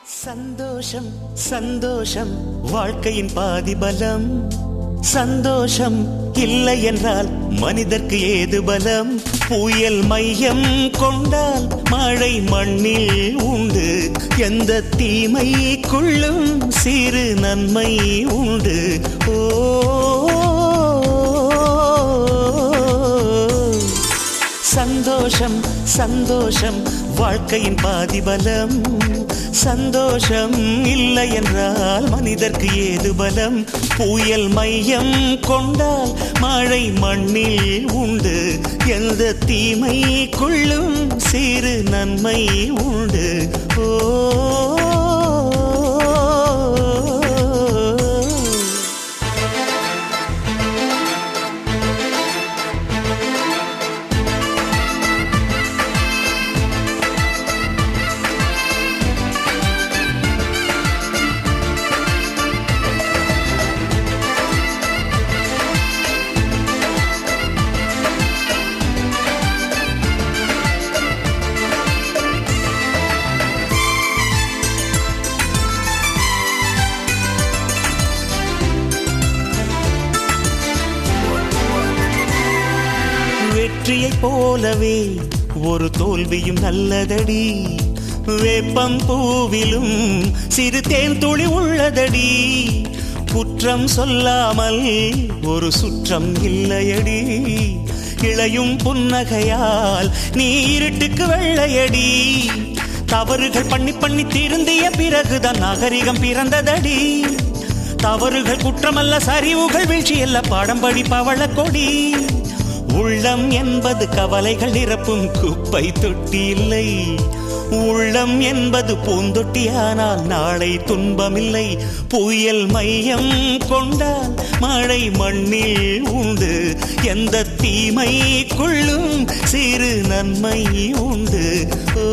சந்தோஷம் சந்தோஷம் வாழ்க்கையின் பாதி பலம். சந்தோஷம் இல்லை என்றால் மனிதர்க்கு ஏது பலம்? புயல் மையம் கொண்டால் மழை மண்ணில் உண்டு. எந்த தீமைக்குள்ளும் சிறு நன்மை உண்டு. ஓ சந்தோஷம் சந்தோஷம் வாழ்க்கையின் பாதி பலம். சந்தோஷம் இல்லை என்றால் மனிதர்க்கு ஏது பலம்? புயல் மையம் கொண்டால் மழை மண்ணில் உண்டு. எந்த தீமைக்குள்ளும் சிறு நன்மை உண்டு. ஓ வெற்றியைப் போலவே ஒரு தோல்வியும் நல்லதடி. வேப்பம் பூவிலும் சிறு தேன் துளி உள்ளதடி. குற்றம் சொல்லாமல் ஒரு சுற்றம் இல்லையடி. இளையும் புன்னகையால் நீ இருட்டுக்கு வெள்ளையடி. தவறுகள் பண்ணி பண்ணி திருந்திய பிறகுதான் நாகரிகம் பிறந்ததடி. தவறுகள் குற்றமல்ல, சரிவுகள் வீழ்ச்சியல்ல, பாடம்படி பவள கொடி. உள்ளம் என்பது கவலைகள் நிரப்பும் குப்பை தொட்டி இல்லை. உள்ளம் என்பது பூந்தொட்டியானால் நாளை துன்பமில்லை. புயல் மையம் கொண்டால் மழை மண்ணில் உண்டு. எந்த தீமைக்குள்ளும் சிறு நன்மை உண்டு. ஓ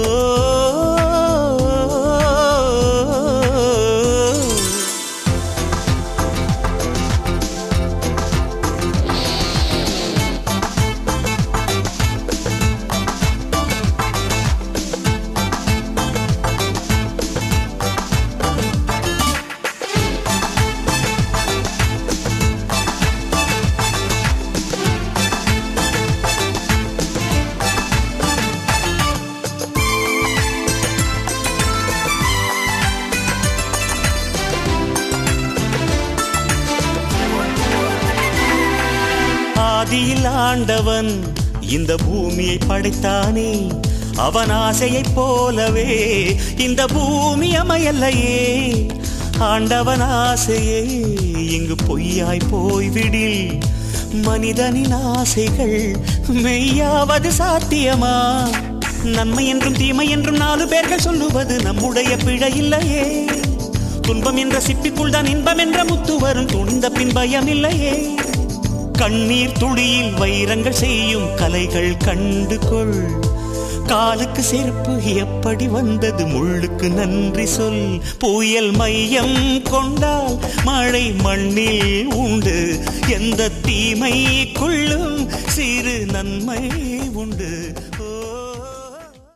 ஆதியில் ஆண்டவன் இந்த பூமியை படைத்தானே. அவன் ஆசையைப் போலவே இந்த பூமி அமையல்லையே. ஆண்டவன் ஆசையே இங்கு பொய்யாய் போய்விடில். மனிதனின் ஆசைகள் மெய்யாவது சாத்தியமா? நன்மை என்றும் தீமை என்றும் 4 பேர்கள் சொல்லுவது நம்முடைய பிழை இல்லையே. துன்பம் என்ற சிப்பிக்குள் தான் இன்பம் என்ற முத்து வரும். துணிந்த பின் பயம் இல்லையே. கண்ணீர் துளியில் வைரங்கள் செய்யும் கலைகள் கண்டு கொள். காலுக்கு செருப்பு எப்படி வந்தது? முள்ளுக்கு நன்றி சொல். புயல் மையம் கொண்டால் மழை மண்ணில் உண்டு. எந்த தீமைக்குள்ளும் சிறு நன்மை உண்டு.